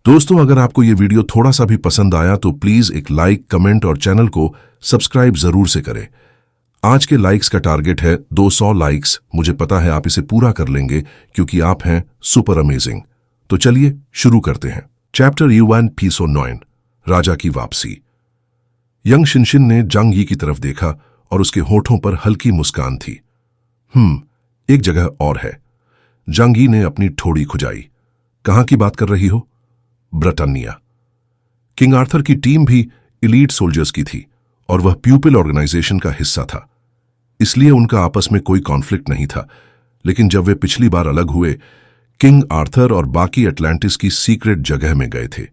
दोस्तों, अगर आपको ये वीडियो थोड़ा सा भी पसंद आया तो प्लीज एक लाइक, कमेंट और चैनल को सब्सक्राइब जरूर से करें। आज के लाइक्स का टारगेट है 200 लाइक्स। मुझे पता है आप इसे पूरा कर लेंगे क्योंकि आप हैं सुपर अमेजिंग। तो चलिए शुरू करते हैं। चैप्टर युआन पीसो 9, राजा की वापसी। यंग शिनशिन ने जंग यी की तरफ देखा और उसके होठों पर हल्की मुस्कान थी। एक जगह और है। जंग यी ने अपनी ठोड़ी खुजाई। कहां की बात कर रही हो? ब्रिटानिया। किंग आर्थर की टीम भी इलीट सोल्जर्स की थी और वह प्यूपिल ऑर्गेनाइजेशन का हिस्सा था, इसलिए उनका आपस में कोई कॉन्फ्लिक्ट नहीं था। लेकिन जब वे पिछली बार अलग हुए, किंग आर्थर और बाकी अटलांटिस की सीक्रेट जगह में गए थे।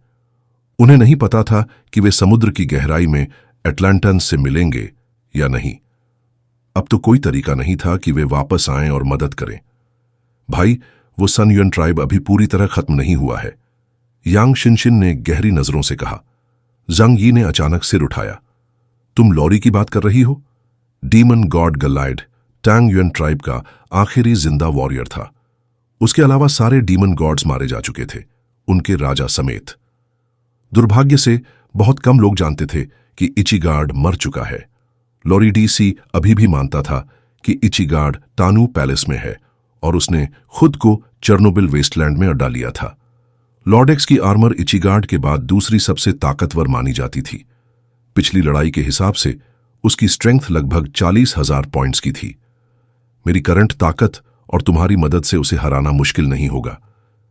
उन्हें नहीं पता था कि वे समुद्र की गहराई में एटलांटन्स से मिलेंगे या नहीं। अब तो कोई तरीका नहीं था कि वे वापस आएं और मदद करें। भाई, वो सन युएन ट्राइब अभी पूरी तरह खत्म नहीं हुआ है, यांग शिनशिन ने गहरी नजरों से कहा। जंग यी ने अचानक सिर उठाया। तुम लॉरी की बात कर रही हो? डीमन गॉड गलाइड टैंग युएन ट्राइब का आखिरी जिंदा वॉरियर था। उसके अलावा सारे डीमन गॉड्स मारे जा चुके थे, उनके राजा समेत। दुर्भाग्य से बहुत कम लोग जानते थे कि इचिगार्ड मर चुका है। लॉरी डीसी अभी भी मानता था कि इचिगार्ड तानू पैलेस में है और उसने खुद को चेर्नोबिल वेस्टलैंड में अड्डा लिया था। लॉर्ड एक्स की आर्मर इचिगार्ड के बाद दूसरी सबसे ताकतवर मानी जाती थी। पिछली लड़ाई के हिसाब से उसकी स्ट्रेंथ लगभग 40,000 पॉइंट्स की थी। मेरी करंट ताकत और तुम्हारी मदद से उसे हराना मुश्किल नहीं होगा,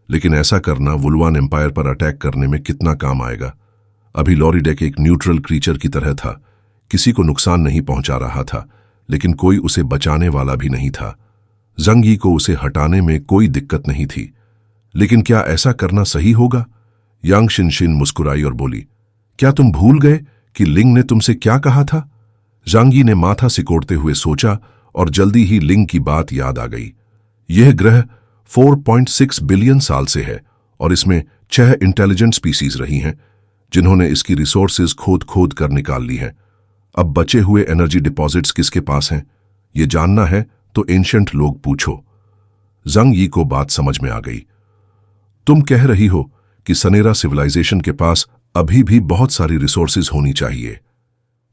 लेकिन ऐसा करना वुलवान एम्पायर पर अटैक करने में कितना काम आएगा? अभी लॉरी डेक एक न्यूट्रल क्रीचर की तरह था, किसी को नुकसान नहीं पहुंचा रहा था, लेकिन कोई उसे बचाने वाला भी नहीं था। जंग यी को उसे हटाने में कोई दिक्कत नहीं थी, लेकिन क्या ऐसा करना सही होगा? यांग शिनशिन मुस्कुराई और बोली, क्या तुम भूल गए कि लिंग ने तुमसे क्या कहा था? जंग यी ने माथा सिकोड़ते हुए सोचा और जल्दी ही लिंग की बात याद आ गई। यह ग्रह 4.6 बिलियन साल से है और इसमें 6 इंटेलिजेंट स्पीसीज रही हैं, जिन्होंने इसकी रिसोर्सेज खोद खोद कर निकाल ली हैं। अब बचे हुए एनर्जी डिपॉजिट्स किसके पास हैं? ये जानना है तो एंशिएंट लोग पूछो। जंग यी को बात समझ में आ गई। तुम कह रही हो कि सनेरा सिविलाइजेशन के पास अभी भी बहुत सारी रिसोर्सेज होनी चाहिए।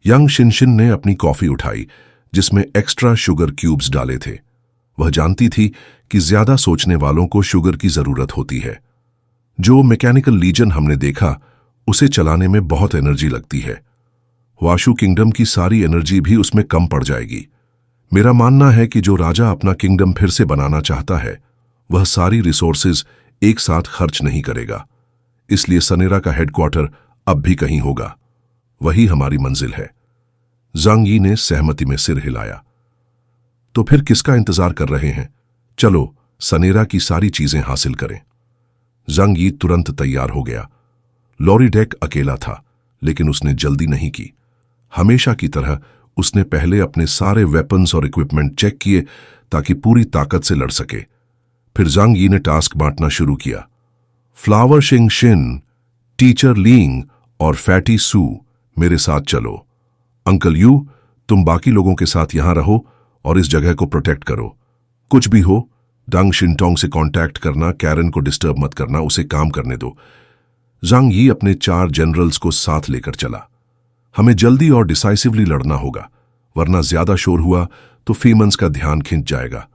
यंग शिनशिन ने अपनी कॉफी उठाई, जिसमें एक्स्ट्रा शुगर क्यूब्स डाले थे। वह जानती थी कि ज्यादा सोचने वालों को शुगर की जरूरत होती है। जो मैकेनिकल लीजन हमने देखा, उसे चलाने में बहुत एनर्जी लगती है। वाशु किंगडम की सारी एनर्जी भी उसमें कम पड़ जाएगी। मेरा मानना है कि जो राजा अपना किंगडम फिर से बनाना चाहता है, वह सारी रिसोर्सेज एक साथ खर्च नहीं करेगा। इसलिए सनेरा का हेडक्वार्टर अब भी कहीं होगा। वही हमारी मंजिल है। जंग यी ने सहमति में सिर हिलाया। तो फिर किसका इंतजार कर रहे हैं? चलो सनेरा की सारी चीजें हासिल करें। जंग यी तुरंत तैयार हो गया। लॉरी डेक अकेला था, लेकिन उसने जल्दी नहीं की। हमेशा की तरह उसने पहले अपने सारे वेपन्स और इक्विपमेंट चेक किए ताकि पूरी ताकत से लड़ सके। फिर जंग यी ने टास्क बांटना शुरू किया। फ्लावर शिंग शिन, टीचर लींग और फैटी सू मेरे साथ चलो। अंकल यू, तुम बाकी लोगों के साथ यहां रहो और इस जगह को प्रोटेक्ट करो। कुछ भी हो, डंग शिनटोंग से कांटेक्ट करना, कैरन को डिस्टर्ब मत करना, उसे काम करने दो। जंग यी अपने 4 जनरल्स को साथ लेकर चला। हमें जल्दी और डिसाइसिवली लड़ना होगा, वरना ज्यादा शोर हुआ तो फीमन्स का ध्यान खिंच जाएगा।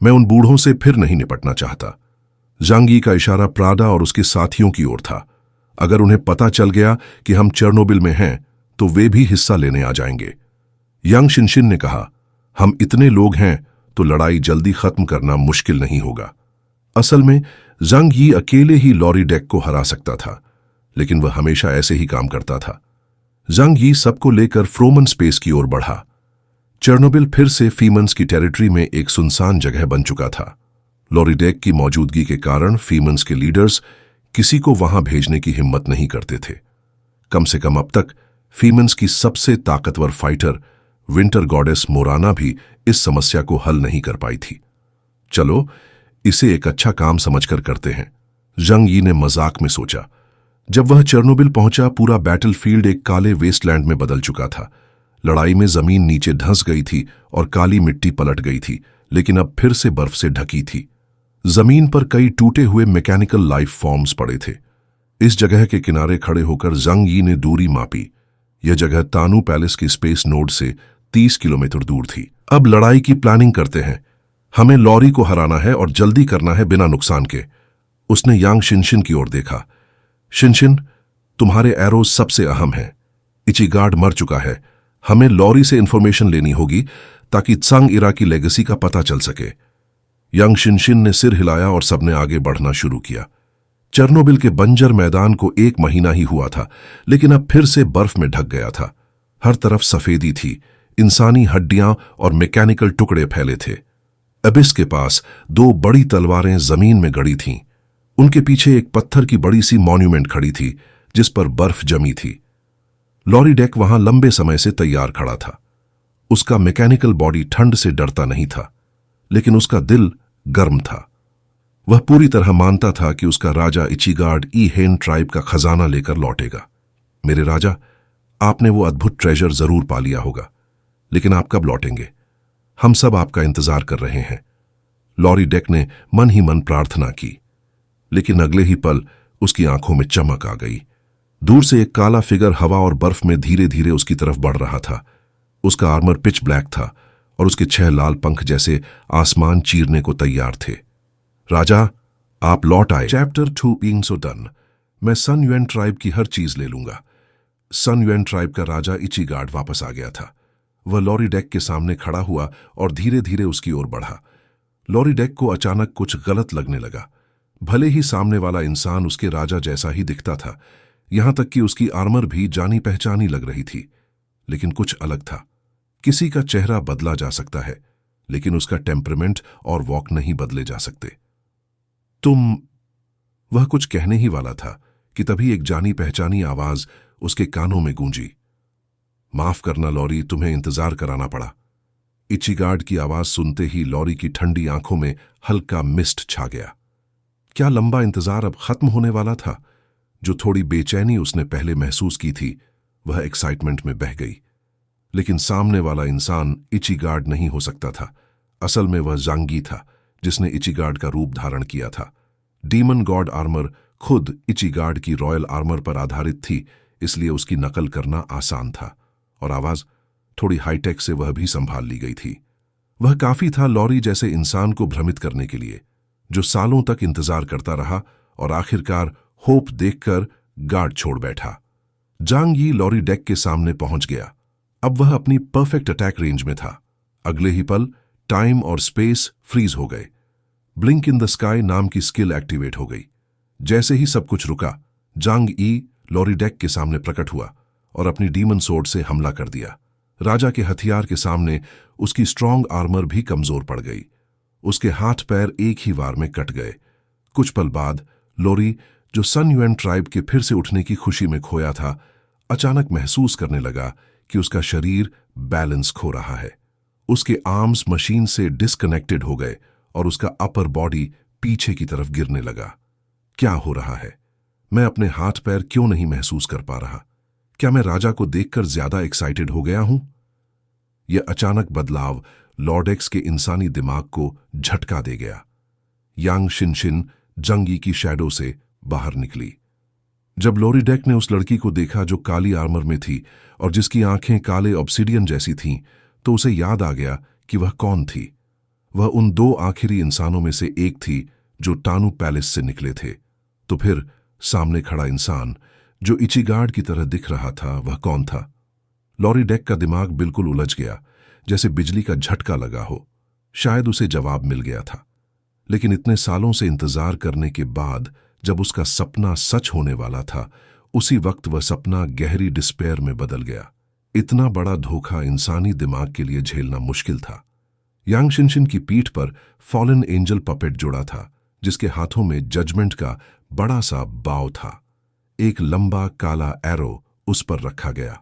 मैं उन बूढ़ों से फिर नहीं निपटना चाहता। जंग यी का इशारा प्राडा और उसके साथियों की ओर था। अगर उन्हें पता चल गया कि हम चेर्नोबिल में हैं, तो वे भी हिस्सा लेने आ जाएंगे। यांग शिनशिन ने कहा, हम इतने लोग हैं तो लड़ाई जल्दी खत्म करना मुश्किल नहीं होगा। असल में जंग यी अकेले ही लॉरी डेक को हरा सकता था, लेकिन वह हमेशा ऐसे ही काम करता था। जंग यी सबको लेकर फ्रोमन स्पेस की ओर बढ़ा। चेर्नोबिल फिर से फीमन्स की टेरिटरी में एक सुनसान जगह बन चुका था। लॉरी डेक की मौजूदगी के कारण फीमन्स के लीडर्स किसी को वहां भेजने की हिम्मत नहीं करते थे। कम से कम अब तक फीमन्स की सबसे ताकतवर फाइटर विंटर गॉडेस मोराना भी इस समस्या को हल नहीं कर पाई थी। चलो इसे एक अच्छा काम समझकर करते हैं, जंग यी ने मजाक में सोचा। जब वह चेर्नोबिल पहुंचा, पूरा बैटलफील्ड एक काले वेस्टलैंड में बदल चुका था। लड़ाई में जमीन नीचे धंस गई थी और काली मिट्टी पलट गई थी, लेकिन अब फिर से बर्फ से ढकी थी। जमीन पर कई टूटे हुए मैकेनिकल लाइफ फॉर्म्स पड़े थे। इस जगह के किनारे खड़े होकर जंग यी ने दूरी मापी। यह जगह तानू पैलेस की स्पेस नोड से 30 किलोमीटर दूर थी। अब लड़ाई की प्लानिंग करते हैं। हमें लॉरी को हराना है और जल्दी करना है बिना नुकसान के। उसने यांग शिनशिन की ओर देखा। शिनशिन, तुम्हारे एरोज सबसे अहम हैं। इचिगार्ड मर चुका है। हमें लॉरी से इंफॉर्मेशन लेनी होगी ताकि त्संग इरा की लेगेसी का पता चल सके। यांग शिनशिन ने सिर हिलाया और सबने आगे बढ़ना शुरू किया। चेरनोबिल के बंजर मैदान को 1 महीना ही हुआ था, लेकिन अब फिर से बर्फ में ढक गया था। हर तरफ सफेदी थी, इंसानी हड्डियां और मैकेनिकल टुकड़े फैले थे। एबिस के पास 2 बड़ी तलवारें जमीन में गड़ी थीं। उनके पीछे एक पत्थर की बड़ी सी मॉन्यूमेंट खड़ी थी जिस पर बर्फ जमी थी। लॉरी डेक वहां लंबे समय से तैयार खड़ा था। उसका मैकेनिकल बॉडी ठंड से डरता नहीं था, लेकिन उसका दिल गर्म था। वह पूरी तरह मानता था कि उसका राजा इचिगार्ड ई हेन ट्राइब का खजाना लेकर लौटेगा। मेरे राजा, आपने वो अद्भुत ट्रेजर जरूर पा लिया होगा, लेकिन आप कब लौटेंगे? हम सब आपका इंतजार कर रहे हैं। लॉरी डेक ने मन ही मन प्रार्थना की, लेकिन अगले ही पल उसकी आंखों में चमक आ गई। दूर से एक काला फिगर हवा और बर्फ में धीरे धीरे उसकी तरफ बढ़ रहा था। उसका आर्मर पिच ब्लैक था और उसके 6 लाल पंख जैसे आसमान चीरने को तैयार थे। राजा, आप लौट आए। Chapter 2 being so done. मैं सन युएन ट्राइब की हर चीज ले लूंगा। सन युएन ट्राइब का राजा इचिगार्ड वापस आ गया था। वह लॉरी डेक के सामने खड़ा हुआ और धीरे धीरे उसकी ओर बढ़ा। लॉरी डेक को अचानक कुछ गलत लगने लगा। भले ही सामने वाला इंसान उसके राजा जैसा ही दिखता था, यहां तक कि उसकी आर्मर भी जानी पहचानी लग रही थी, लेकिन कुछ अलग था। किसी का चेहरा बदला जा सकता है, लेकिन उसका टेम्परमेंट और वॉक नहीं बदले जा सकते। तुम... वह कुछ कहने ही वाला था कि तभी एक जानी पहचानी आवाज उसके कानों में गूंजी। माफ करना लॉरी, तुम्हें इंतजार कराना पड़ा। इचिगार्ड की आवाज सुनते ही लॉरी की ठंडी आंखों में हल्का मिस्ट छा गया। क्या लंबा इंतजार अब खत्म होने वाला था? जो थोड़ी बेचैनी उसने पहले महसूस की थी, वह एक्साइटमेंट में बह गई। लेकिन सामने वाला इंसान इचिगार्ड नहीं हो सकता था। असल में वह जांगी था, जिसने इचिगार्ड का रूप धारण किया था। डीमन गॉड आर्मर खुद इचिगार्ड की रॉयल आर्मर पर आधारित थी, इसलिए उसकी नकल करना आसान था, और आवाज थोड़ी हाईटेक से वह भी संभाल ली गई थी। वह काफी था लॉरी जैसे इंसान को भ्रमित करने के लिए, जो सालों तक इंतजार करता रहा और आखिरकार होप देखकर गार्ड छोड़ बैठा। जांग यी लॉरी डेक के सामने पहुंच गया। अब वह अपनी परफेक्ट अटैक रेंज में था। अगले ही पल टाइम और स्पेस फ्रीज हो गए। ब्लिंक इन द स्काई नाम की स्किल एक्टिवेट हो गई। जैसे ही सब कुछ रुका, जांग यी लॉरी डेक के सामने प्रकट हुआ और अपनी डीमन सोर्ड से हमला कर दिया। राजा के हथियार के सामने उसकी स्ट्रॉन्ग आर्मर भी कमजोर पड़ गई। उसके हाथ पैर एक ही वार में कट गए। कुछ पल बाद लॉरी, जो सन युएन ट्राइब के फिर से उठने की खुशी में खोया था, अचानक महसूस करने लगा कि उसका शरीर बैलेंस खो रहा है। उसके आर्म्स मशीन से डिस्कनेक्टेड हो गए और उसका अपर बॉडी पीछे की तरफ गिरने लगा। क्या हो रहा है? मैं अपने हाथ पैर क्यों नहीं महसूस कर पा रहा? क्या मैं राजा को देखकर ज्यादा एक्साइटेड हो गया हूं? यह अचानक बदलाव लॉर्डेक्स के इंसानी दिमाग को झटका दे गया। यांग शिनशिन जंगी की शैडो से बाहर निकली। जब लॉरी डेक ने उस लड़की को देखा जो काली आर्मर में थी और जिसकी आंखें काले ऑब्सिडियन जैसी थीं, तो उसे याद आ गया कि वह कौन थी। वह उन 2 आखिरी इंसानों में से एक थी जो टानू पैलेस से निकले थे। तो फिर सामने खड़ा इंसान जो इचिगार्ड की तरह दिख रहा था, वह कौन था? लॉरी डेक का दिमाग बिल्कुल उलझ गया, जैसे बिजली का झटका लगा हो। शायद उसे जवाब मिल गया था, लेकिन इतने सालों से इंतजार करने के बाद जब उसका सपना सच होने वाला था, उसी वक्त वह सपना गहरी डिस्पेयर में बदल गया। इतना बड़ा धोखा इंसानी दिमाग के लिए झेलना मुश्किल था। यांग शिनशिन की पीठ पर फॉलन एंजल पपेट जुड़ा था, जिसके हाथों में जजमेंट का बड़ा सा बाव था। एक लंबा काला एरो उस पर रखा गया।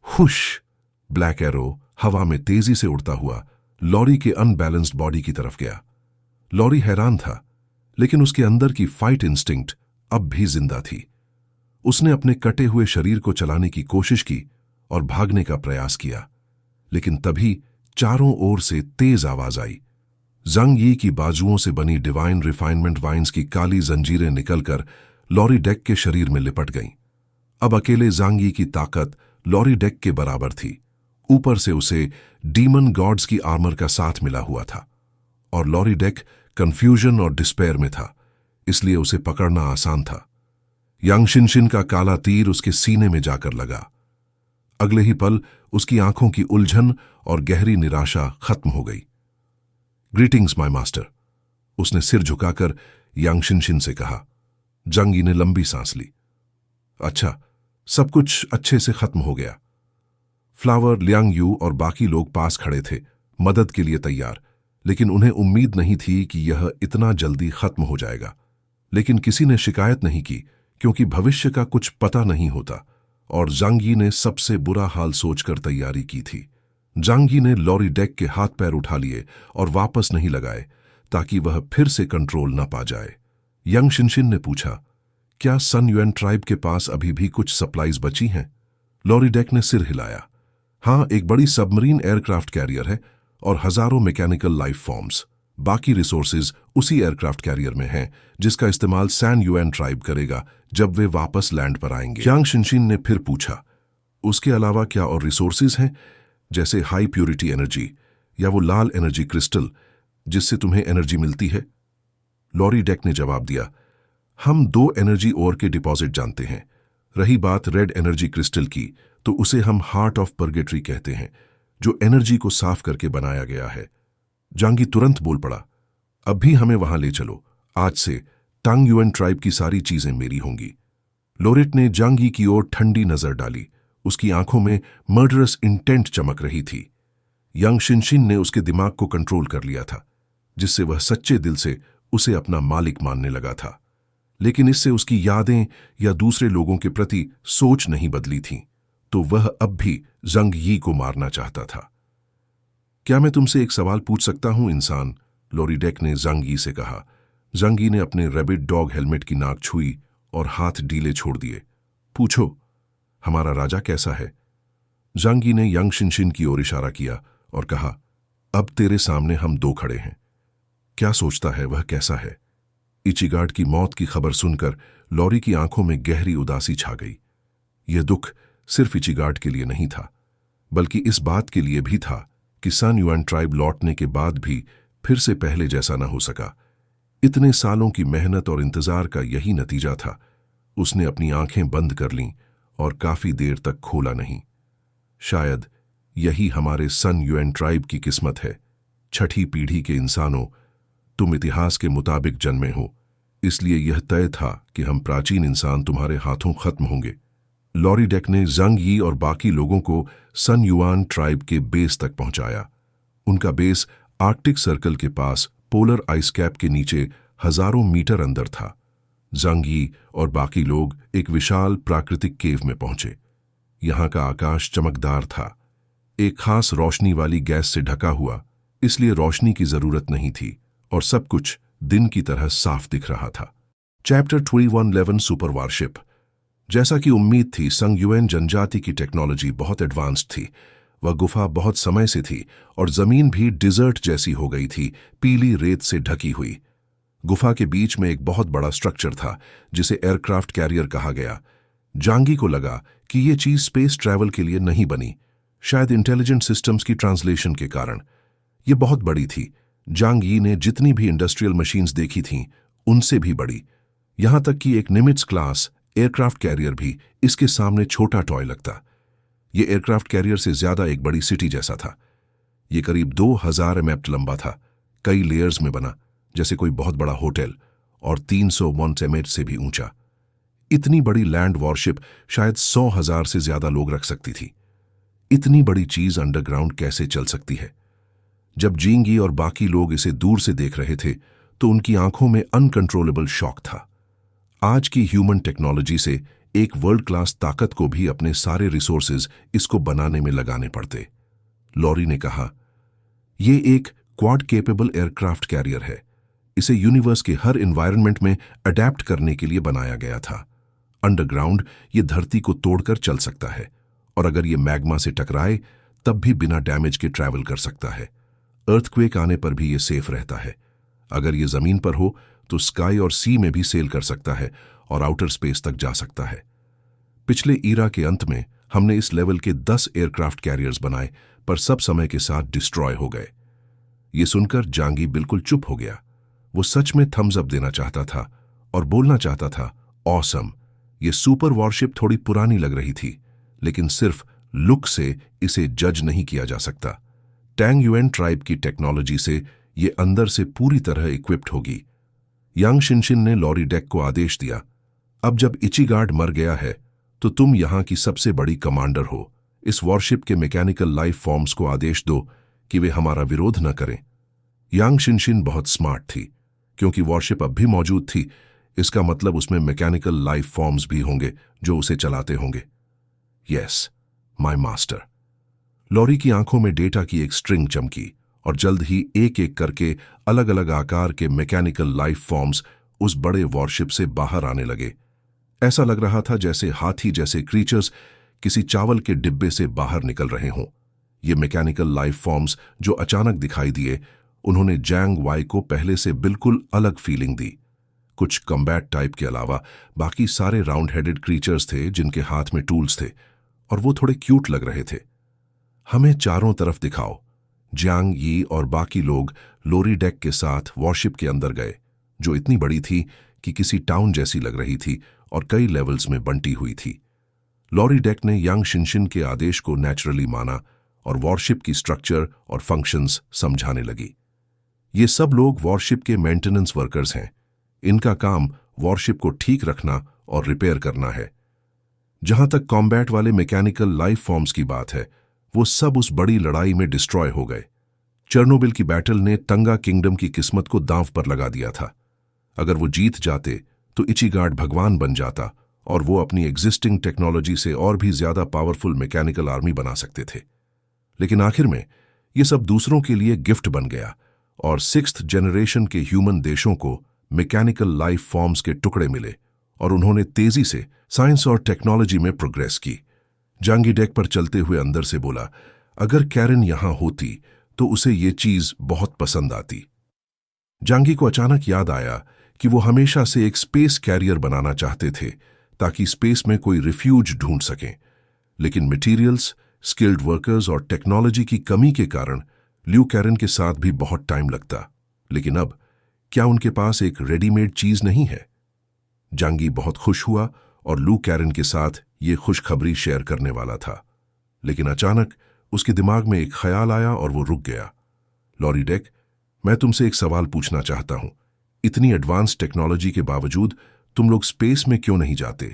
हुश! ब्लैक एरो हवा में तेजी से उड़ता हुआ लॉरी के अनबैलेंस्ड बॉडी की तरफ गया। लॉरी हैरान था, लेकिन उसके अंदर की फाइट इंस्टिंक्ट अब भी जिंदा थी। उसने अपने कटे हुए शरीर को चलाने की कोशिश की और भागने का प्रयास किया, लेकिन तभी चारों ओर से तेज आवाज आई। जंग यी की बाजुओं से बनी डिवाइन रिफाइनमेंट वाइन्स की काली जंजीरें निकलकर लॉरी डेक के शरीर में लिपट गईं। अब अकेले जांगी की ताकत लॉरी डेक के बराबर थी। ऊपर से उसे डीमन गॉड्स की आर्मर का साथ मिला हुआ था और लॉरी डेक कंफ्यूजन और डिस्पेयर में था, इसलिए उसे पकड़ना आसान था। यांग शिनशिन का काला तीर उसके सीने में जाकर लगा। अगले ही पल उसकी आंखों की उलझन और गहरी निराशा खत्म हो गई। ग्रीटिंग्स माय मास्टर, उसने सिर झुकाकर यांग शिनशिन से कहा। जंगी ने लंबी सांस ली। अच्छा, सब कुछ अच्छे से खत्म हो गया। फ्लावर, लियांग यू और बाकी लोग पास खड़े थे, मदद के लिए तैयार, लेकिन उन्हें उम्मीद नहीं थी कि यह इतना जल्दी खत्म हो जाएगा। लेकिन किसी ने शिकायत नहीं की, क्योंकि भविष्य का कुछ पता नहीं होता और जांगी ने सबसे बुरा हाल सोचकर तैयारी की थी। जांगी ने लॉरी डेक के हाथ पैर उठा लिए और वापस नहीं लगाए ताकि वह फिर से कंट्रोल न पा जाए। यांग शिनशिन ने पूछा, क्या सन युएन ट्राइब के पास अभी भी कुछ सप्लाईज बची हैं? लॉरी डेक ने सिर हिलाया। हाँ, एक बड़ी सबमरीन एयरक्राफ्ट कैरियर है और हजारों मैकेनिकल लाइफ फॉर्म्स। बाकी रिसोर्सेज उसी एयरक्राफ्ट कैरियर में हैं, जिसका इस्तेमाल सन युएन ट्राइब करेगा जब वे वापस लैंड पर आएंगे। यांग शिनशिन ने फिर पूछा, उसके अलावा क्या और रिसोर्सेज हैं, जैसे हाई प्योरिटी एनर्जी या वो लाल एनर्जी क्रिस्टल जिससे तुम्हें एनर्जी मिलती है? लॉरी डेक ने जवाब दिया, हम 2 एनर्जी ओर के डिपॉजिट जानते हैं। रही बात रेड एनर्जी क्रिस्टल की, तो उसे हम हार्ट ऑफ पर्गेटरी कहते हैं, जो एनर्जी को साफ करके बनाया गया है। जांगी तुरंत बोल पड़ा, अब भी हमें वहां ले चलो। आज से टांग युएन ट्राइब की सारी चीजें मेरी होंगी। लोरिट ने जांगी की ओर ठंडी नजर डाली। उसकी आंखों में मर्डरस इंटेंट चमक रही थी। यांग शिनशिन ने उसके दिमाग को कंट्रोल कर लिया था, जिससे वह सच्चे दिल से उसे अपना मालिक मानने लगा था। लेकिन इससे उसकी यादें या दूसरे लोगों के प्रति सोच नहीं बदली थी, तो वह अब भी जंग यी को मारना चाहता था। क्या मैं तुमसे एक सवाल पूछ सकता हूं इंसान? लॉरी डेक ने जंग यी से कहा। जंग यी ने अपने रैबिट डॉग हेलमेट की नाक छुई और हाथ ढीले छोड़ दिए। पूछो, हमारा राजा कैसा है? जंग यी ने यांग शिनशिन की ओर इशारा किया और कहा, अब तेरे सामने हम 2 खड़े हैं। क्या सोचता है वह कैसा है? इचिगार्ड की मौत की खबर सुनकर लॉरी की आंखों में गहरी उदासी छा गई। यह दुख सिर्फ इचिगार्ड के लिए नहीं था, बल्कि इस बात के लिए भी था कि सन युएन ट्राइब लौटने के बाद भी फिर से पहले जैसा न हो सका। इतने सालों की मेहनत और इंतजार का यही नतीजा था। उसने अपनी आंखें बंद कर लीं और काफी देर तक खोला नहीं। शायद यही हमारे सन युएन ट्राइब की किस्मत है। छठी पीढ़ी के इंसानों, तुम इतिहास के मुताबिक जन्मे हो, इसलिए यह तय था कि हम प्राचीन इंसान तुम्हारे हाथों खत्म होंगे। लॉरी डेक ने जंग यी और बाकी लोगों को सन युआन ट्राइब के बेस तक पहुंचाया। उनका बेस आर्कटिक सर्कल के पास पोलर आइस कैप के नीचे हजारों मीटर अंदर था। जंग यी और बाकी लोग एक विशाल प्राकृतिक केव में पहुंचे। यहां का आकाश चमकदार था, एक खास रोशनी वाली गैस से ढका हुआ, इसलिए रोशनी की जरूरत नहीं थी और सब कुछ दिन की तरह साफ दिख रहा था। Chapter 2111 super warship. जैसा कि उम्मीद थी, संग युएन जनजाति की टेक्नोलॉजी बहुत एडवांस्ड थी। वह गुफा बहुत समय से थी और जमीन भी डिजर्ट जैसी हो गई थी, पीली रेत से ढकी हुई। गुफा के बीच में एक बहुत बड़ा स्ट्रक्चर था जिसे एयरक्राफ्ट कैरियर कहा गया। जांगी को लगा कि यह चीज स्पेस ट्रैवल के लिए नहीं बनी, शायद इंटेलिजेंट सिस्टम्स की ट्रांसलेशन के कारण। यह बहुत बड़ी थी। जांग यी ने जितनी भी इंडस्ट्रियल मशीन्स देखी थीं, उनसे भी बड़ी। यहां तक कि एक निमिट्ज क्लास एयरक्राफ्ट कैरियर भी इसके सामने छोटा टॉय लगता। यह एयरक्राफ्ट कैरियर से ज्यादा एक बड़ी सिटी जैसा था। यह करीब 2000 एमएप्ट लंबा था, कई लेयर्स में बना, जैसे कोई बहुत बड़ा होटल, और 301 एमएच से भी ऊंचा। इतनी बड़ी लैंड वॉरशिप शायद 100,000 से ज्यादा लोग रख सकती थी। इतनी बड़ी चीज अंडरग्राउंड कैसे चल सकती है? जब जिंग यी और बाकी लोग इसे दूर से देख रहे थे, तो उनकी आंखों में अनकंट्रोलेबल शॉक था। आज की ह्यूमन टेक्नोलॉजी से एक वर्ल्ड क्लास ताकत को भी अपने सारे रिसोर्सेज इसको बनाने में लगाने पड़ते। लॉरी ने कहा, यह एक क्वाड केपेबल एयरक्राफ्ट कैरियर है। इसे यूनिवर्स के हर एनवायरनमेंट में अडेप्ट करने के लिए बनाया गया था। अंडरग्राउंड ये धरती को तोड़कर चल सकता है, और अगर ये मैग्मा से टकराए तब भी बिना डैमेज के ट्रैवल कर सकता है। अर्थक्वेक आने पर भी ये सेफ रहता है। अगर ये जमीन पर हो तो स्काई और सी में भी सेल कर सकता है और आउटर स्पेस तक जा सकता है। पिछले ईरा के अंत में हमने इस लेवल के 10 एयरक्राफ्ट कैरियर्स बनाए, पर सब समय के साथ डिस्ट्रॉय हो गए। ये सुनकर जांगी बिल्कुल चुप हो गया। वो सच में थम्स अप देना चाहता था और बोलना चाहता था, ऑसम। ये सुपर वॉरशिप थोड़ी पुरानी लग रही थी, लेकिन सिर्फ लुक से इसे जज नहीं किया जा सकता। टैंग युएन ट्राइब की टेक्नोलॉजी से ये अंदर से पूरी तरह इक्विप्ड होगी। यांग शिनशिन ने लॉरी डेक को आदेश दिया, अब जब इचिगार्ड मर गया है तो तुम यहां की सबसे बड़ी कमांडर हो। इस वॉरशिप के मैकेनिकल लाइफ फॉर्म्स को आदेश दो कि वे हमारा विरोध न करें। यांग शिनशिन बहुत स्मार्ट थी, क्योंकि वॉरशिप अब भी मौजूद थी। इसका मतलब उसमें मैकेनिकल लाइफ फॉर्म्स भी होंगे जो उसे चलाते होंगे। Yes, my master. लॉरी की आंखों में डेटा की एक स्ट्रिंग चमकी और जल्द ही एक एक करके अलग अलग आकार के मैकेनिकल लाइफ फॉर्म्स उस बड़े वॉरशिप से बाहर आने लगे। ऐसा लग रहा था जैसे हाथी जैसे क्रीचर्स किसी चावल के डिब्बे से बाहर निकल रहे हों। ये मैकेनिकल लाइफ फॉर्म्स जो अचानक दिखाई दिए, उन्होंने जैंग वाई को पहले से बिल्कुल अलग फीलिंग दी। कुछ कॉम्बैट टाइप के अलावा बाकी सारे राउंड हेडेड क्रीचर्स थे जिनके हाथ में टूल्स थे, और वो थोड़े क्यूट लग रहे थे। हमें चारों तरफ दिखाओ। जियांग यी और बाकी लोग लोरी डेक के साथ वॉरशिप के अंदर गए, जो इतनी बड़ी थी कि किसी टाउन जैसी लग रही थी और कई लेवल्स में बंटी हुई थी। लॉरी डेक ने यांग शिनशिन के आदेश को नेचुरली माना और वॉरशिप की स्ट्रक्चर और फंक्शंस समझाने लगी। ये सब लोग वॉरशिप के मेंटेनेंस वर्कर्स हैं। इनका काम वॉरशिप को ठीक रखना और रिपेयर करना है। जहां तक कॉम्बैट वाले मैकेनिकल लाइफ फॉर्म्स की बात है, वो सब उस बड़ी लड़ाई में डिस्ट्रॉय हो गए। चेर्नोबिल की बैटल ने तंगा किंगडम की किस्मत को दांव पर लगा दिया था। अगर वो जीत जाते तो इचिगार्ड भगवान बन जाता और वो अपनी एग्जिस्टिंग टेक्नोलॉजी से और भी ज्यादा पावरफुल मैकेनिकल आर्मी बना सकते थे। लेकिन आखिर में ये सब दूसरों के लिए गिफ्ट बन गया और 6th जनरेशन के ह्यूमन देशों को मैकेनिकल लाइफ फॉर्म्स के टुकड़े मिले और उन्होंने तेजी से साइंस और टेक्नोलॉजी में प्रोग्रेस की। जांगी डेक पर चलते हुए अंदर से बोला, अगर कैरन यहां होती तो उसे ये चीज बहुत पसंद आती। जांगी को अचानक याद आया कि वो हमेशा से एक स्पेस कैरियर बनाना चाहते थे ताकि स्पेस में कोई रिफ्यूज ढूंढ सकें, लेकिन मटेरियल्स, स्किल्ड वर्कर्स और टेक्नोलॉजी की कमी के कारण ल्यू कैरन के साथ भी बहुत टाइम लगता। लेकिन अब क्या उनके पास एक रेडीमेड चीज नहीं है? जांगी बहुत खुश हुआ और लू कैरन के साथ ये खुशखबरी शेयर करने वाला था, लेकिन अचानक उसके दिमाग में एक ख्याल आया और वो रुक गया। लॉरी डेक, मैं तुमसे एक सवाल पूछना चाहता हूं। इतनी एडवांस टेक्नोलॉजी के बावजूद तुम लोग स्पेस में क्यों नहीं जाते?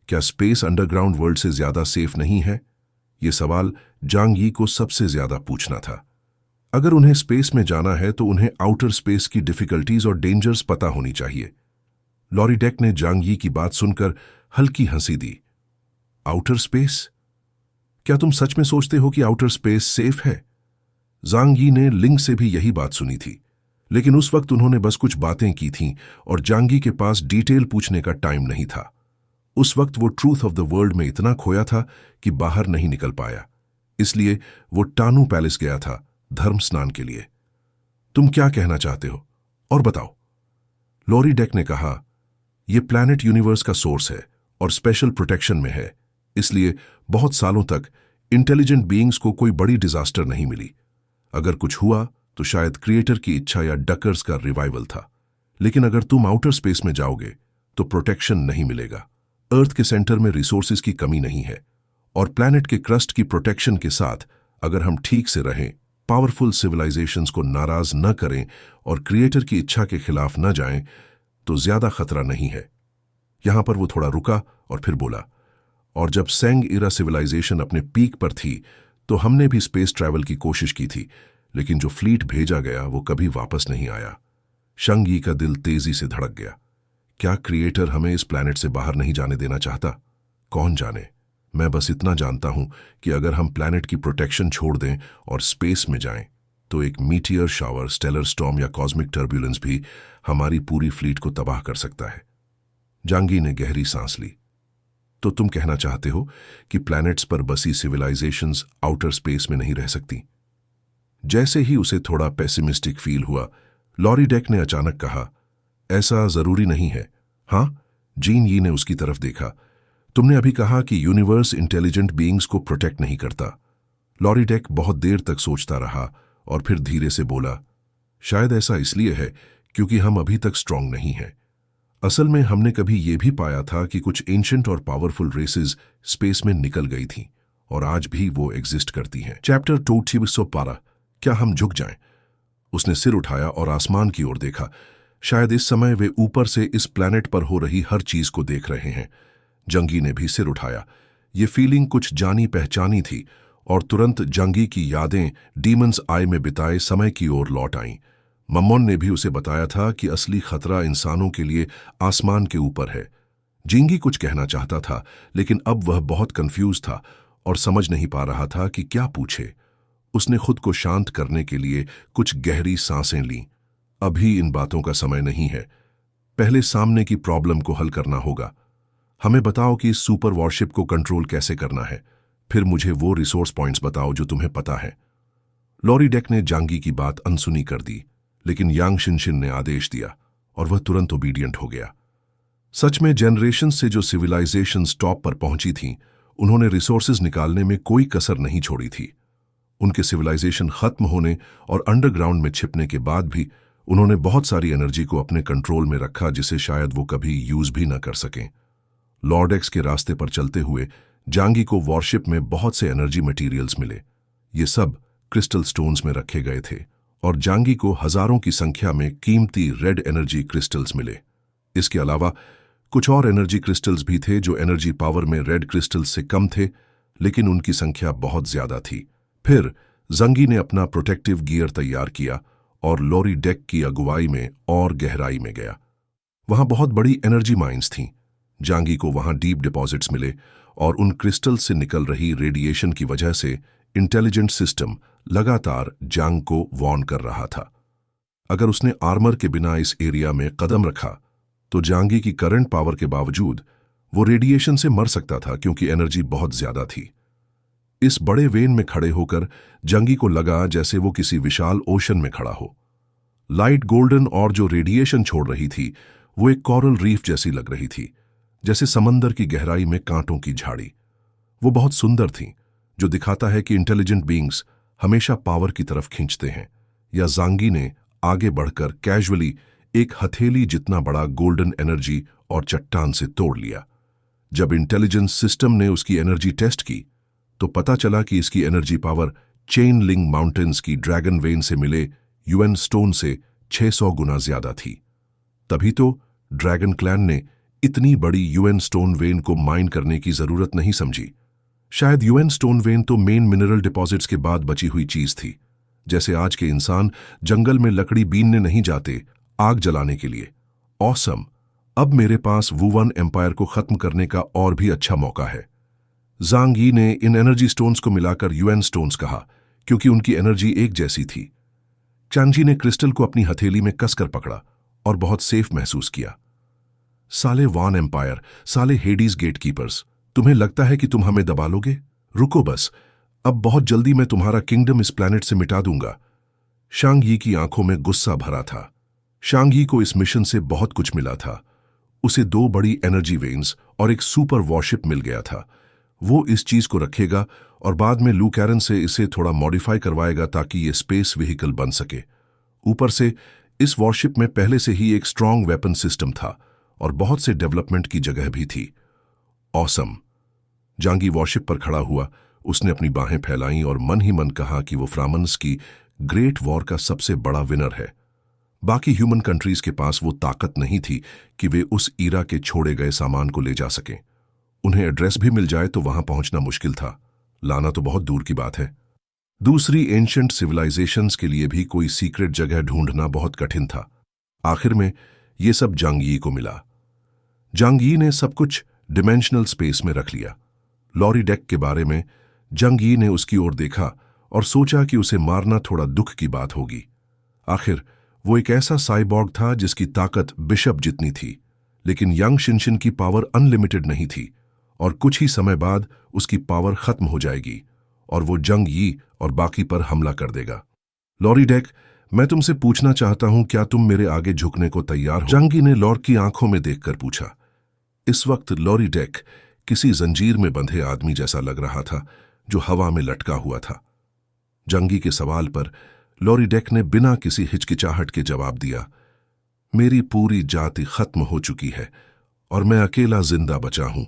क्या स्पेस अंडरग्राउंड वर्ल्ड से ज्यादा सेफ नहीं है? ये सवाल जांग यी को सबसे ज्यादा पूछना था। अगर उन्हें स्पेस में जाना है तो उन्हें आउटर स्पेस की डिफिकल्टीज और डेंजर्स पता होनी चाहिए। लॉरी डेक ने जांग यी की बात सुनकर हल्की हंसी दी। Outer space? क्या तुम सच में सोचते हो कि आउटर स्पेस सेफ है? जांग यी ने लिंग से भी यही बात सुनी थी, लेकिन उस वक्त उन्होंने बस कुछ बातें की थीं और जांगी के पास डिटेल पूछने का टाइम नहीं था। उस वक्त वो ट्रूथ ऑफ द वर्ल्ड में इतना खोया था कि बाहर नहीं निकल पाया। इसलिए वो टानू पैलेस गया था धर्म स्नान के लिए। तुम क्या कहना चाहते हो और बताओ। लॉरी डेक ने कहा, यह प्लैनेट यूनिवर्स का सोर्स है और स्पेशल प्रोटेक्शन में है, इसलिए बहुत सालों तक इंटेलिजेंट बीइंग्स को कोई बड़ी डिजास्टर नहीं मिली। अगर कुछ हुआ तो शायद क्रिएटर की इच्छा या डकर्स का रिवाइवल था। लेकिन अगर तुम आउटर स्पेस में जाओगे तो प्रोटेक्शन नहीं मिलेगा। अर्थ के सेंटर में रिसोर्सेज की कमी नहीं है और प्लैनेट के क्रस्ट की प्रोटेक्शन के साथ अगर हम ठीक से रहें, पावरफुल सिविलाइजेशंस को नाराज न करें और क्रिएटर की इच्छा के खिलाफ न जाएं, तो ज्यादा खतरा नहीं है। यहां पर वो थोड़ा रुका और फिर बोला, और जब सेंग इरा सिविलाइजेशन अपने पीक पर थी तो हमने भी स्पेस ट्रैवल की कोशिश की थी, लेकिन जो फ्लीट भेजा गया वो कभी वापस नहीं आया। शंग यी का दिल तेजी से धड़क गया। क्या क्रिएटर हमें इस प्लैनेट से बाहर नहीं जाने देना चाहता? कौन जाने। मैं बस इतना जानता हूं कि अगर हम प्लैनेट की प्रोटेक्शन छोड़ दें और स्पेस में जाएं, तो एक मीटियर शावर, स्टेलर स्टॉर्म या कॉस्मिक टर्ब्यूलेंस भी हमारी पूरी फ्लीट को तबाह कर सकता है। जांगी ने गहरी सांस ली। तो तुम कहना चाहते हो कि प्लैनेट्स पर बसी सिविलाइजेशंस आउटर स्पेस में नहीं रह सकती? जैसे ही उसे थोड़ा पेसिमिस्टिक फील हुआ, लॉरी डेक ने अचानक कहा, ऐसा जरूरी नहीं है। हाँ, जीन यी ने उसकी तरफ देखा। तुमने अभी कहा कि यूनिवर्स इंटेलिजेंट बीइंग्स को प्रोटेक्ट नहीं करता। लॉरी डेक बहुत देर तक सोचता रहा और फिर धीरे से बोला, शायद ऐसा इसलिए है क्योंकि हम अभी तक स्ट्रांग नहीं हैं। असल में हमने कभी यह भी पाया था कि कुछ एंशिएंट और पावरफुल रेसेस स्पेस में निकल गई थीं और आज भी वो एग्जिस्ट करती हैं। चैप्टर 212, क्या हम झुक जाएं? उसने सिर उठाया और आसमान की ओर देखा। शायद इस समय वे ऊपर से इस प्लैनेट पर हो रही हर चीज को देख रहे हैं। जंगी ने भी सिर उठाया। ये फीलिंग कुछ जानी पहचानी थी और तुरंत जंगी की यादें डीमंस आई में बिताए समय की ओर लौट आईं। मम्मोन ने भी उसे बताया था कि असली खतरा इंसानों के लिए आसमान के ऊपर है। जिंगी कुछ कहना चाहता था, लेकिन अब वह बहुत कंफ्यूज था और समझ नहीं पा रहा था कि क्या पूछे। उसने खुद को शांत करने के लिए कुछ गहरी सांसें लीं। अभी इन बातों का समय नहीं है। पहले सामने की प्रॉब्लम को हल करना होगा। हमें बताओ कि इस सुपर वॉरशिप को कंट्रोल कैसे करना है, फिर मुझे वो रिसोर्स पॉइंट्स बताओ जो तुम्हें पता है। लॉरी डेक ने जांगी की बात अनसुनी कर दी, लेकिन यांग शिनशिन ने आदेश दिया और वह तुरंत ओबीडियंट हो गया। सच में जनरेशन से जो सिविलाइजेशन टॉप पर पहुंची थीं, उन्होंने रिसोर्सेज निकालने में कोई कसर नहीं छोड़ी थी। उनके सिविलाइजेशन खत्म होने और अंडरग्राउंड में छिपने के बाद भी उन्होंने बहुत सारी एनर्जी को अपने कंट्रोल में रखा जिसे शायद वो कभी यूज भी न कर सकें। लॉर्ड एक्स के रास्ते पर चलते हुए जांगी को वॉरशिप में बहुत से एनर्जी मटेरियल्स मिले। ये सब क्रिस्टल स्टोन्स में रखे गए थे और जांगी को हजारों की संख्या में कीमती रेड एनर्जी क्रिस्टल्स मिले। इसके अलावा कुछ और एनर्जी क्रिस्टल्स भी थे जो एनर्जी पावर में रेड क्रिस्टल्स से कम थे, लेकिन उनकी संख्या बहुत ज्यादा थी। फिर जंगी ने अपना प्रोटेक्टिव गियर तैयार किया और लॉरी डेक की अगुवाई में और गहराई में गया। वहां बहुत बड़ी एनर्जी माइंस थीं। जांगी को वहां डीप डिपॉजिट्स मिले और उन क्रिस्टल से निकल रही रेडिएशन की वजह से इंटेलिजेंट सिस्टम लगातार जांग को वार्न कर रहा था। अगर उसने आर्मर के बिना इस एरिया में कदम रखा तो जांगी की करंट पावर के बावजूद वो रेडिएशन से मर सकता था क्योंकि एनर्जी बहुत ज्यादा थी। इस बड़े वेन में खड़े होकर जंगी को लगा जैसे वो किसी विशाल ओशन में खड़ा हो। लाइट गोल्डन और जो रेडिएशन छोड़ रही थी वो एक कोरल रीफ जैसी लग रही थी, जैसे समंदर की गहराई में कांटों की झाड़ी। वो बहुत सुंदर थी, जो दिखाता है कि इंटेलिजेंट बीइंग्स हमेशा पावर की तरफ खींचते हैं। या जांगी ने आगे बढ़कर कैजुअली एक हथेली जितना बड़ा गोल्डन एनर्जी और चट्टान से तोड़ लिया। जब इंटेलिजेंस सिस्टम ने उसकी एनर्जी टेस्ट की तो पता चला कि इसकी एनर्जी पावर चेन लिंग माउंटेन्स की ड्रैगन वेन से मिले यूएन स्टोन से 600 गुना ज्यादा थी। तभी तो ड्रैगन क्लैन ने इतनी बड़ी यूएन स्टोन वेन को माइन करने की जरूरत नहीं समझी। शायद यूएन स्टोन वेन तो मेन मिनरल डिपॉजिट्स के बाद बची हुई चीज थी। जैसे आज के इंसान जंगल में लकड़ी बीनने नहीं जाते आग जलाने के लिए। ऑसम, अब मेरे पास वुवन एम्पायर को खत्म करने का और भी अच्छा मौका है। जांग यी ने इन एनर्जी स्टोन्स को मिलाकर यूएन स्टोन्स कहा क्योंकि उनकी एनर्जी एक जैसी थी। चांजी ने क्रिस्टल को अपनी हथेली में कसकर पकड़ा और बहुत सेफ महसूस किया। साले वान एम्पायर, साले हेडीज गेटकीपर्स, तुम्हें लगता है कि तुम हमें दबा लोगे? रुको बस, अब बहुत जल्दी मैं तुम्हारा किंगडम इस प्लैनेट से मिटा दूंगा। शांग यी की आंखों में गुस्सा भरा था। शांग यी को इस मिशन से बहुत कुछ मिला था। उसे 2 बड़ी एनर्जी वेन्स और एक सुपर वॉरशिप मिल गया था। वो इस चीज को रखेगा और बाद में लू कैरन से इसे थोड़ा मॉडिफाई करवाएगा ताकि ये स्पेस व्हीकल बन सके। ऊपर से इस वॉरशिप में पहले से ही एक स्ट्रांग वेपन सिस्टम था और बहुत से डेवलपमेंट की जगह भी थी। ऑसम। जांगी वॉरशिप पर खड़ा हुआ। उसने अपनी बाहें फैलाईं और मन ही मन कहा कि वो फ्रामन्स की ग्रेट वॉर का सबसे बड़ा विनर है। बाकी ह्यूमन कंट्रीज के पास वो ताकत नहीं थी कि वे उस ईरा के छोड़े गए सामान को ले जा सकें। उन्हें एड्रेस भी मिल जाए तो वहां पहुंचना मुश्किल था, लाना तो बहुत दूर की बात है। दूसरी एंशिएंट सिविलाइजेशंस के लिए भी कोई सीक्रेट जगह ढूंढना बहुत कठिन था। आखिर में ये सब जांग यी को मिला। जांग यी ने सब कुछ डिमेंशनल स्पेस में रख लिया। लॉरी डेक के बारे में जांग यी ने उसकी ओर देखा और सोचा कि उसे मारना थोड़ा दुख की बात होगी। आखिर वो एक ऐसा साइबॉर्ग था जिसकी ताकत बिशप जितनी थी, लेकिन यांग शिनशिन की पावर अनलिमिटेड नहीं थी और कुछ ही समय बाद उसकी पावर खत्म हो जाएगी और वो जांग यी और बाकी पर हमला कर देगा। लॉरी डेक, मैं तुमसे पूछना चाहता हूं, क्या तुम मेरे आगे झुकने को तैयार हो? जांग यी ने लॉर्ड की आंखों में देखकर पूछा। इस वक्त लॉरी डेक किसी जंजीर में बंधे आदमी जैसा लग रहा था जो हवा में लटका हुआ था। जंगी के सवाल पर लॉरी डेक ने बिना किसी हिचकिचाहट के जवाब दिया, मेरी पूरी जाति खत्म हो चुकी है और मैं अकेला जिंदा बचा हूं।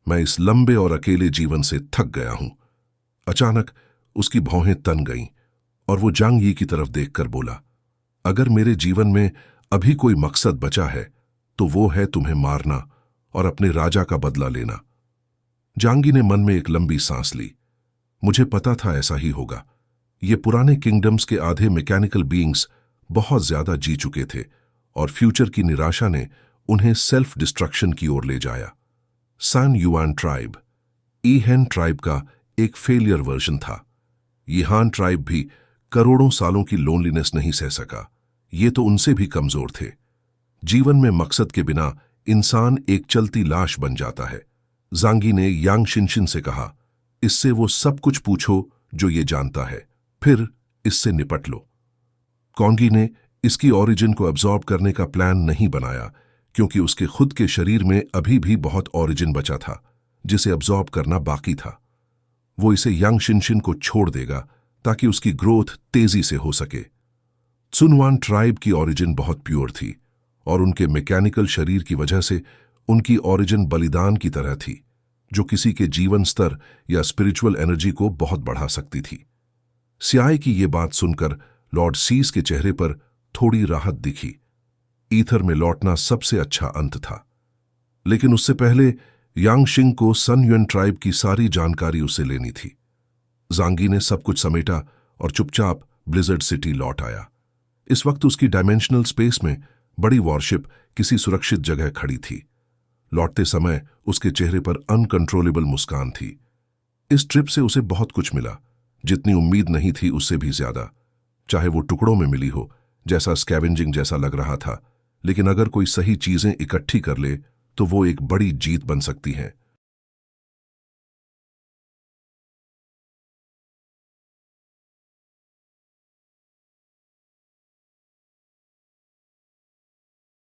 मैं इस लंबे और अकेले जीवन से थक गया हूं। अचानक उसकी भौहें तन गईं और वो जांग यी की तरफ देखकर बोला, अगर मेरे जीवन में अभी कोई मकसद बचा है तो वो है तुम्हें मारना और अपने राजा का बदला लेना। जांगी ने मन में एक लंबी सांस ली। मुझे पता था ऐसा ही होगा। ये पुराने किंगडम्स के आधे मैकेनिकल बीइंग्स बहुत ज्यादा जी चुके थे और फ्यूचर की निराशा ने उन्हें सेल्फ डिस्ट्रक्शन की ओर ले जाया। सान युआन ट्राइब ईहेन ट्राइब का एक फेलियर वर्जन था। यिहान ट्राइब भी करोड़ों सालों की लोनलीनेस नहीं सह सका। ये तो उनसे भी कमजोर थे। जीवन में मकसद के बिना इंसान एक चलती लाश बन जाता है। जांगी ने यांग शिनशिन से कहा, इससे वो सब कुछ पूछो जो ये जानता है, फिर इससे निपट लो। कॉन्गी ने इसकी ओरिजिन को अब्सॉर्ब करने का प्लान नहीं बनाया क्योंकि उसके खुद के शरीर में अभी भी बहुत ओरिजिन बचा था जिसे अब्सॉर्ब करना बाकी था। वो इसे यांग शिनशिन को छोड़ देगा ताकि उसकी ग्रोथ तेजी से हो सके। सुनवान ट्राइब की ओरिजिन बहुत प्योर थी और उनके मैकेनिकल शरीर की वजह से उनकी ओरिजिन बलिदान की तरह थी जो किसी के जीवन स्तर या स्पिरिचुअल एनर्जी को बहुत बढ़ा सकती थी। सियाई की ये बात सुनकर लॉर्ड सीस के चेहरे पर थोड़ी राहत दिखी। ईथर में लौटना सबसे अच्छा अंत था, लेकिन उससे पहले यांग शिंग को सन युएन ट्राइब की सारी जानकारी उसे लेनी थी। जांगी ने सब कुछ समेटा और चुपचाप ब्लिजर्ड सिटी लौट आया। इस वक्त उसकी डायमेंशनल स्पेस में बड़ी वॉरशिप किसी सुरक्षित जगह खड़ी थी। लौटते समय उसके चेहरे पर अनकंट्रोलेबल मुस्कान थी। इस ट्रिप से उसे बहुत कुछ मिला, जितनी उम्मीद नहीं थी उससे भी ज्यादा। चाहे वो टुकड़ों में मिली हो, जैसा स्कैवेंजिंग जैसा लग रहा था, लेकिन अगर कोई सही चीजें इकट्ठी कर ले तो वो एक बड़ी जीत बन सकती हैं।